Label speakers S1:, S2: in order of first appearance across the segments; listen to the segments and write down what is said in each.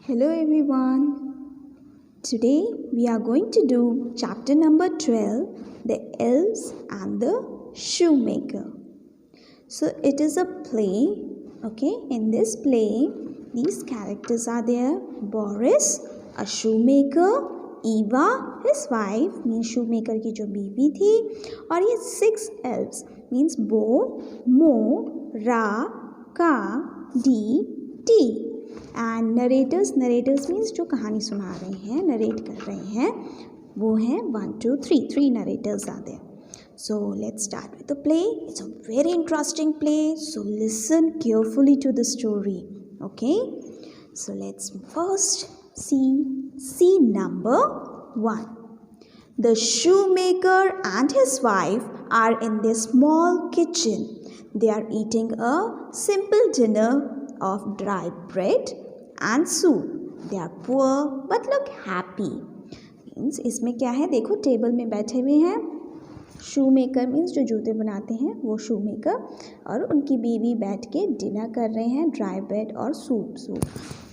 S1: Hello everyone. Today we are going to do chapter number 12, The Elves and the Shoemaker. So it is a play, okay? In this play, these characters are there. Boris, a shoemaker, Eva, his wife, means shoemaker की जो बीवी थी, और ये 6 elves, means Bo, Mo, Ra, Ka, D, T. And narrator's means जो कहानी सुना रहे हैं, नरेट कर रहे हैं, वो हैं 1 2 3 3 narrators are there. So let's start with the play. It's a very interesting play, so listen carefully to the story. Okay, so let's first see number 1. The shoemaker and his wife are in their small kitchen. They are eating a simple dinner of dry bread and soup. They are poor but look happy. Means इसमें क्या है, देखो table में बैठे हुए हैं. शू maker means जो जूते बनाते हैं वो शू मेकर, और उनकी बीवी बैठ के डिनर कर रहे हैं, ड्राई ब्रेड और सूप,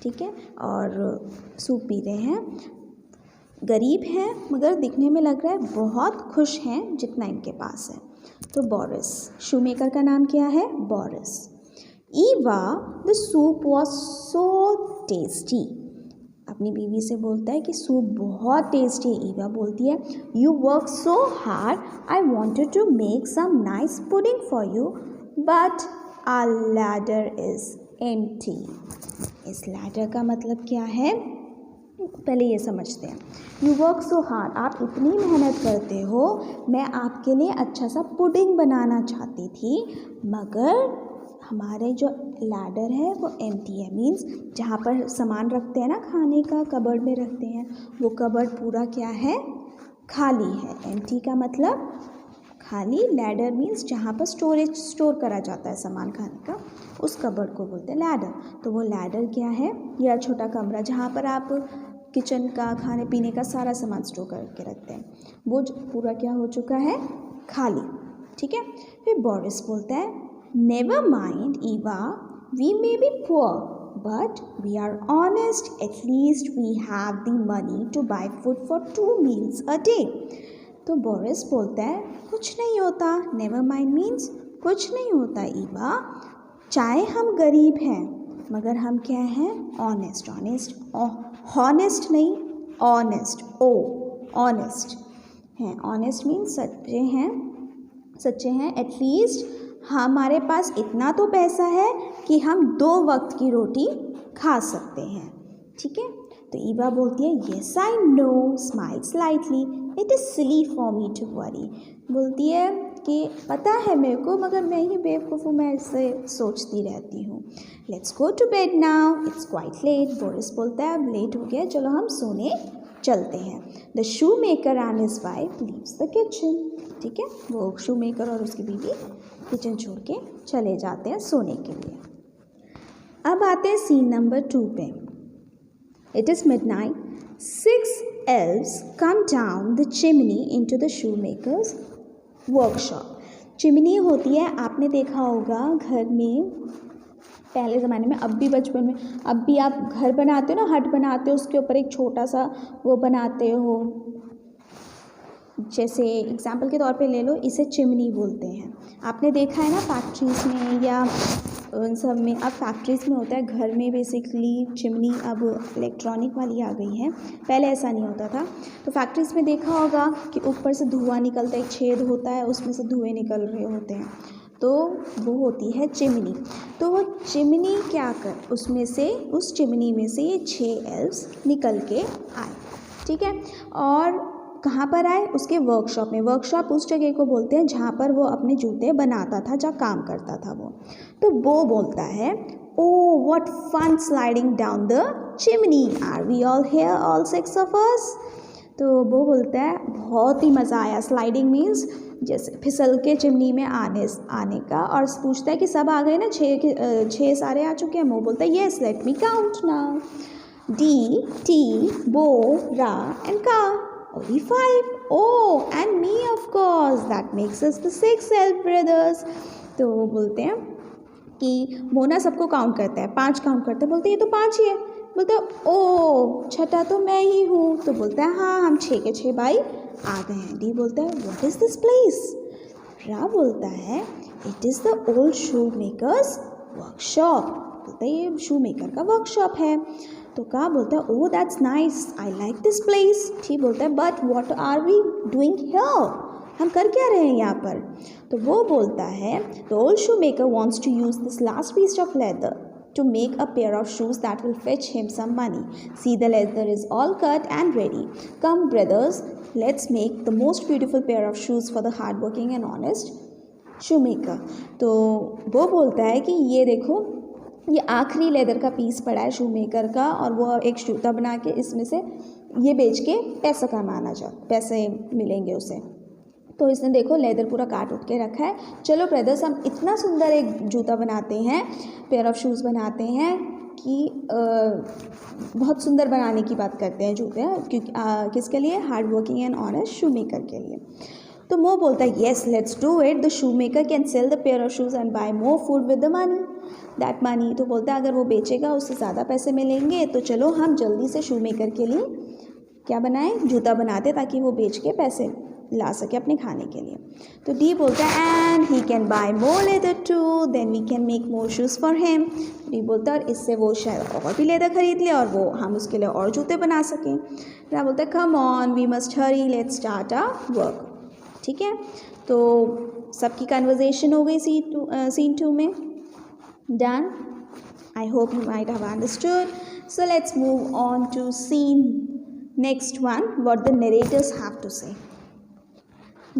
S1: ठीक है, और सूप पी रहे हैं. गरीब हैं मगर दिखने में लग रहा है बहुत खुश हैं जितना इनके पास है. तो बोरिस, शू मेकर का नाम क्या है, Boris. Eva, the soup was so tasty. अपनी बीवी से बोलता है कि सूप बहुत टेस्टी है. ईवा बोलती है, you work so hard, I wanted to make some nice pudding for you, but our ladder is empty. इस लैडर का मतलब क्या है, पहले ये समझते हैं. यू वर्क सो हार्ड, आप इतनी मेहनत करते हो, मैं आपके लिए अच्छा सा पुडिंग बनाना चाहती थी, मगर हमारे जो लैडर है वो एम्प्टी है. मीन्स जहाँ पर सामान रखते हैं ना खाने का, कबर्ड में रखते हैं, वो कबर्ड पूरा क्या है, खाली है. एम्प्टी का मतलब खाली. लैडर मीन्स जहाँ पर स्टोर करा जाता है सामान खाने का, उस कबर्ड को बोलते हैं लैडर. तो वो लैडर क्या है, यह छोटा कमरा जहाँ पर आप किचन का, खाने पीने का सारा सामान स्टोर करके रखते हैं, वो पूरा क्या हो चुका है, खाली. ठीक है. फिर बोरिस बोलता है, never mind Eva, we may be poor but we are honest, at least we have the money to buy food for 2 meals a day. तो बोरिस बोलता है, कुछ नहीं होता. नेवर माइंड मीन्स कुछ नहीं होता ईवा, चाहे हम गरीब हैं मगर हम क्या हैं, ऑनेस्ट. हॉनेस्ट नहीं, ऑनेस्ट, ऑनेस्ट हैं. ऑनेस्ट मीन्स सच्चे हैं. एटलीस्ट हमारे पास इतना तो पैसा है कि हम 2 वक्त की रोटी खा सकते हैं. ठीक है. तो ईवा बोलती है, yes I know, smile slightly, it is silly for me to worry. बोलती है कि पता है मेरे को, मगर मैं ही बेवकूफ़ हूँ, मैं इससे सोचती रहती हूँ. Let's go to bed now, it's quite late. Boris बोलता है, अब लेट हो गया, चलो हम सोने चलते हैं. The shoe maker and his wife leaves the kitchen. ठीक है. वो शू मेकर और उसकी बीवी किचन छोड़ के चले जाते हैं सोने के लिए. अब आते हैं सीन नंबर 2 पे. It is midnight. 6 elves come down the chimney into the shoemaker's workshop. Chimney होती है, आपने देखा होगा घर में पहले ज़माने में, अब भी बचपन में, अब भी आप घर बनाते हो ना, हट बनाते हो, उसके ऊपर एक छोटा सा वो बनाते हो. जैसे एग्जाम्पल के तौर पे ले लो, इसे चिमनी बोलते हैं. आपने देखा है ना फैक्ट्रीज़ में या उन सब में. अब फैक्ट्रीज़ में होता है, घर में बेसिकली चिमनी अब इलेक्ट्रॉनिक वाली आ गई है, पहले ऐसा नहीं होता था. तो फैक्ट्रीज़ में देखा होगा कि ऊपर से धुआं निकलता है, एक छेद होता है, उसमें से धुएँ निकल रहे होते हैं, तो वो होती है चिमनी. तो वो चिमनी क्या कर, उसमें से, उस चिमनी में से ये 6 elves निकल के आए. ठीक है. और कहाँ पर आए, उसके वर्कशॉप में. वर्कशॉप उस जगह को बोलते हैं जहाँ पर वो अपने जूते बनाता था, जहाँ काम करता था वो. तो वो बोलता है, oh what fun sliding down the chimney, are we all here all 6 of us. तो वो बोलता है, बहुत ही मज़ा आया. स्लाइडिंग मीन्स जैसे फिसल के चिमनी में आने का. और पूछता है कि सब आ गए ना, 6 सारे आ चुके हैं. वो बोलता है, yes let me count now. D, T, बो, रा एंड का. Only 5. Oh, and me of course. That makes us the 6 elf brothers. तो वो बोलते हैं कि मोना सबको काउंट करता है, 5 काउंट करता है. बोलते हैं ये तो 5 ही है. बोलता है ओ छठा तो मैं ही हूँ। तो बोलता है हाँ हम 6 के 6 भाई आ गए हैं। डी बोलता है व्हाट इज़ दिस प्लेस? रा बोलता है it is the old shoe makers workshop. बोलता है ये शू मेकर का वर्कशॉप है। तो का बोलता है oh that's nice, I like this place. ठीक बोलता है but what are we doing here? हम कर क्या रहे हैं यहाँ पर? तो वो बोलता है the old shoe maker wants to use this last piece of leather to make a pair of shoes that will fetch him some money. See, the leather is all cut and ready. Come, brothers, let's make the most beautiful pair of shoes for the hardworking and honest shoemaker. तो वो बोलता है कि ये देखो ये आखिरी leather का पीस पड़ा है शू मेकर का और वो एक जूता बना के इसमें से ये बेच के पैसे मिलेंगे उसे। तो इसने देखो लेदर पूरा काट उठ के रखा है। चलो ब्रदर्स हम इतना सुंदर एक जूता बनाते हैं, पेयर ऑफ शूज़ बनाते हैं कि बहुत सुंदर बनाने की बात करते हैं जूते, क्योंकि किसके लिए? Hard working and honest shoe maker के लिए। तो मो बोलता है yes let's do it, the shoe maker can sell the pair of shoes and buy more food with the money that money. तो बोलता है अगर वो बेचेगा उससे ज़्यादा पैसे मिलेंगे, तो चलो हम जल्दी से शू मेकर के लिए क्या बनाएं? जूता बनाते ताकि वो बेच के पैसे ला सके अपने खाने के लिए। तो डी बोलता है and he can buy more leather too then we can make more shoes for him. डी बोलता है और इससे वो शायद और भी लेदर खरीद ले और वो हम उसके लिए और जूते बना सकें। रा बोलता है come on we must hurry let's start our work. ठीक है, तो सबकी कन्वर्जेशन हो गई सीन 2 में। Done, I hope you might have understood. So let's move on to scene next one, what the narrators have to say.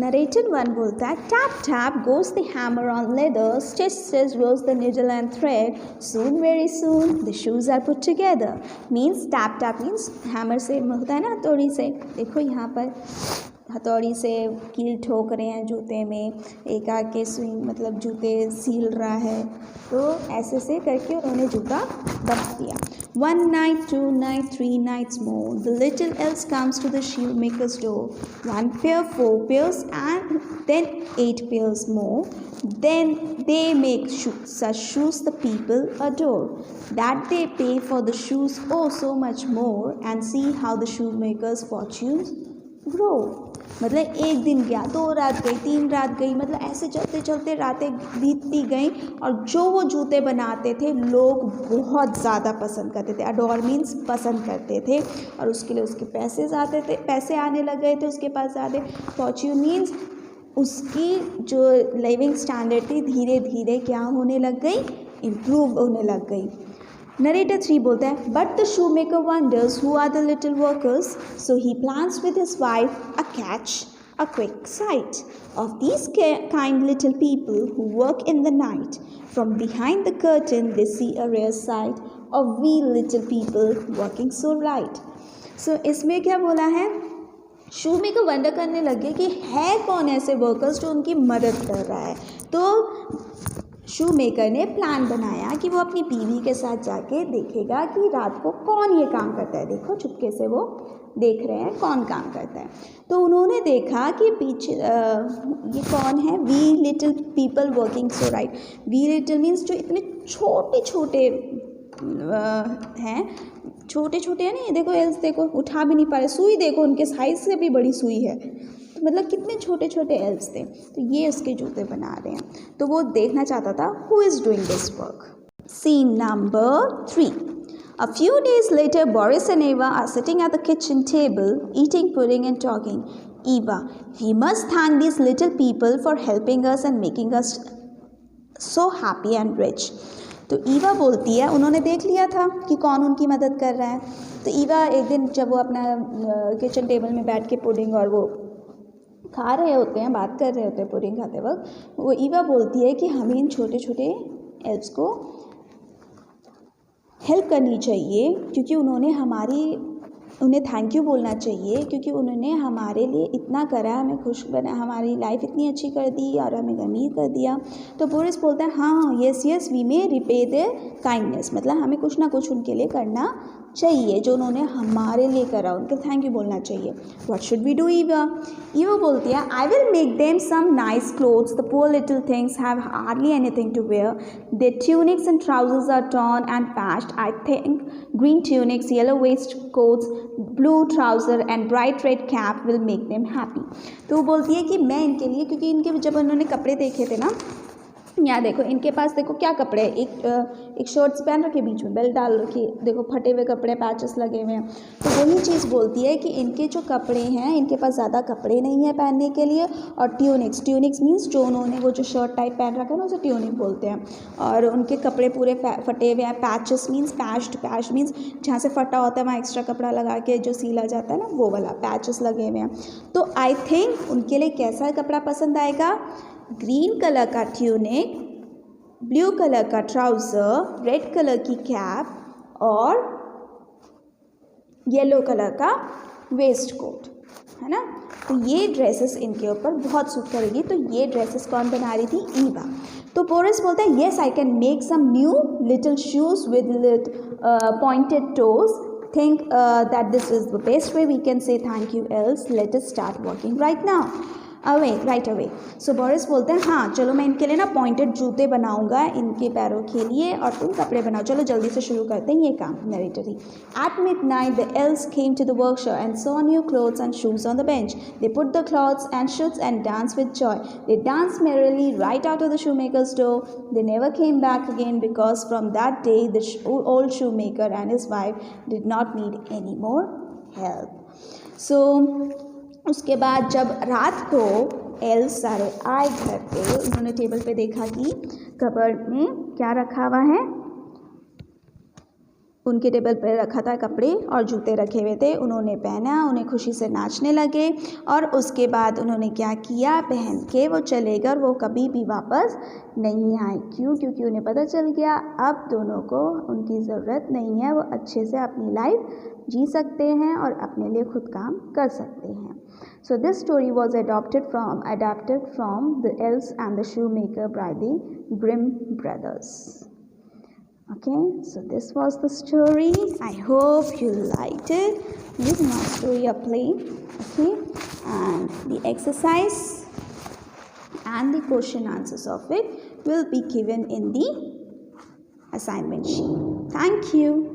S1: Narrated 1 बोलता है tap tap goes the hammer on leather, stitch stitch goes the needle and thread, soon very soon the shoes are put together। means tap tap means hammer से होता है ना हथौड़ी से। देखो यहाँ पर हथौड़ी से कील ठोक रहे हैं जूते में, एक आके स्विंग मतलब जूते सील रहा है, तो ऐसे से करके उन्होंने जूता बना दिया। 1 night, 2 night, 3 nights more, the little elves comes to the shoemaker's door. 1 pair, 4 pairs, and then 8 pairs more. Then they make such shoes the people adore. That they pay for the shoes oh so much more, and see how the shoemaker's fortunes grow। मतलब एक दिन गया, 2 रात गई, 3 रात गई, मतलब ऐसे चलते चलते रातें बीतती गई और जो वो जूते बनाते थे लोग बहुत ज़्यादा पसंद करते थे। अडोर मीन्स पसंद करते थे और उसके लिए उसके पैसे आने लग गए थे उसके पास ज़्यादा। फॉर्च्यून मीन्स उसकी जो लिविंग स्टैंडर्ड थी धीरे धीरे क्या होने लग गई? इम्प्रूव होने लग गई। Narrator 3 बोलता है but the shoemaker wonders who are the little workers, so he plans with his wife a catch, a quick sight of these kind little people who work in the night. From behind the curtain they see a rare sight of we little people working so right। so इसमें क्या बोला है? शू maker wonder करने लगे कि है कौन ऐसे वर्कर्स जो उनकी मदद कर रहा है। तो शू मेकर ने प्लान बनाया कि वो अपनी बीवी के साथ जाके देखेगा कि रात को कौन ये काम करता है। देखो चुपके से वो देख रहे हैं कौन काम करता है। तो उन्होंने देखा कि पीछे ये कौन है? We little people working so right. We little means जो इतने छोटे छोटे हैं, छोटे छोटे हैं ना, ये देखो एल्स देखो उठा भी नहीं पा रहे, सुई देखो उनके साइज से भी बड़ी सुई है, तो मतलब कितने छोटे छोटे एल्स थे। तो ये उसके जूते बना रहे हैं, तो वो देखना चाहता था who is doing this work. Scene number 3। A few days later, Boris and Eva are sitting at the kitchen table, eating pudding and talking. Eva, we must thank these little people for helping us and making us so happy and rich। तो Eva बोलती है, उन्होंने देख लिया था कि कौन उनकी मदद कर रहा है। तो ईवा एक दिन जब वो अपना किचन टेबल में बैठ के पुडिंग और वो खा रहे होते हैं, बात कर रहे होते हैं पुडिंग खाते वक्त, वो ईवा बोलती है कि हमें इन छोटे छोटे एल्फ्स को हेल्प करनी चाहिए क्योंकि उन्होंने हमारी उन्हें थैंक यू बोलना चाहिए क्योंकि उन्होंने हमारे लिए इतना करा, हमें खुश बना, हमारी लाइफ इतनी अच्छी कर दी और हमें अमीर कर दिया। तो बोरिस बोलता है हाँ yes yes we may repay their kindness, मतलब हमें कुछ ना कुछ उनके लिए करना चाहिए जो उन्होंने हमारे लिए करा, उनको थैंक यू बोलना चाहिए। What should we do Eva? Eva बोलती है I will make them some nice clothes, the poor little things have hardly anything to wear, their tunics and trousers are torn and patched. I think green tunics, yellow waistcoats, blue trouser and bright red cap will make them happy. तो वो बोलती है कि मैं इनके लिए, क्योंकि इनके जब उन्होंने कपड़े देखे थे ना, यहाँ देखो इनके पास देखो क्या कपड़े हैं, एक शर्ट्स पहन रखे, बीच में बेल्ट डाल रखी, देखो फटे हुए कपड़े, पैचेस लगे हुए हैं। तो वही चीज़ बोलती है कि इनके जो कपड़े हैं, इनके पास ज़्यादा कपड़े नहीं है पहनने के लिए। और ट्यूनिक्स मीन्स जो उन्होंने वो जो शर्ट टाइप पहन रखा है ना, उसे ट्यूनिक बोलते हैं। और उनके कपड़े पूरे फटे हुए हैं। पैचेस मीन्स पैच मीन्स जहाँ से फटा होता है वहाँ एक्स्ट्रा कपड़ा लगा के जो सीला जाता है ना, वो वाला पैचेस लगे हुए हैं। तो आई थिंक उनके लिए कैसा कपड़ा पसंद आएगा? ग्रीन कलर का ट्यूनिक, ब्लू कलर का ट्राउज़र, रेड कलर की कैप और येलो कलर का वेस्ट कोट, है ना। तो ये ड्रेसेस इनके ऊपर बहुत सूट करेगी। तो ये ड्रेसेस कौन बना रही थी? ईवा। तो बोरिस बोलता है yes I can make some new little shoes with pointed toes, think that this is the best way we can say thank you, else let us start working right now. Right away. So Boris बोलते हैं हाँ चलो मैं इनके लिए ना pointed जूते बनाऊंगा इनके पैरों के लिए और तुम कपड़े बनाओ, चलो जल्दी से शुरू करते हैं ये काम। नरेटरी eight midnight the elves came to the workshop and saw new clothes and shoes on the bench. They put the cloths and shoes and danced with joy. They danced merrily right out of the shoemaker's door. They never came back again because from that day the old shoemaker and his wife did not need any more help. So उसके बाद जब रात को else सारे आए घर पे, उन्होंने टेबल पे देखा कि कबर्ड में क्या रखा हुआ है। उनके टेबल पे रखा था कपड़े और जूते रखे हुए थे, उन्होंने पहना, उन्हें खुशी से नाचने लगे। और उसके बाद उन्होंने क्या किया, पहन के वो चले गए और वो कभी भी वापस नहीं आए। क्यों? क्योंकि उन्हें पता चल गया अब दोनों को उनकी ज़रूरत नहीं है, वो अच्छे से अपनी लाइफ जी सकते हैं और अपने लिए खुद काम कर सकते हैं। So this story was adapted from The Elves and the Shoemaker by the Grimm brothers. Okay, so this was the story. I hope you liked it. This is not story or play. Okay, and the exercise and the question answers of it will be given in the assignment sheet. Thank you.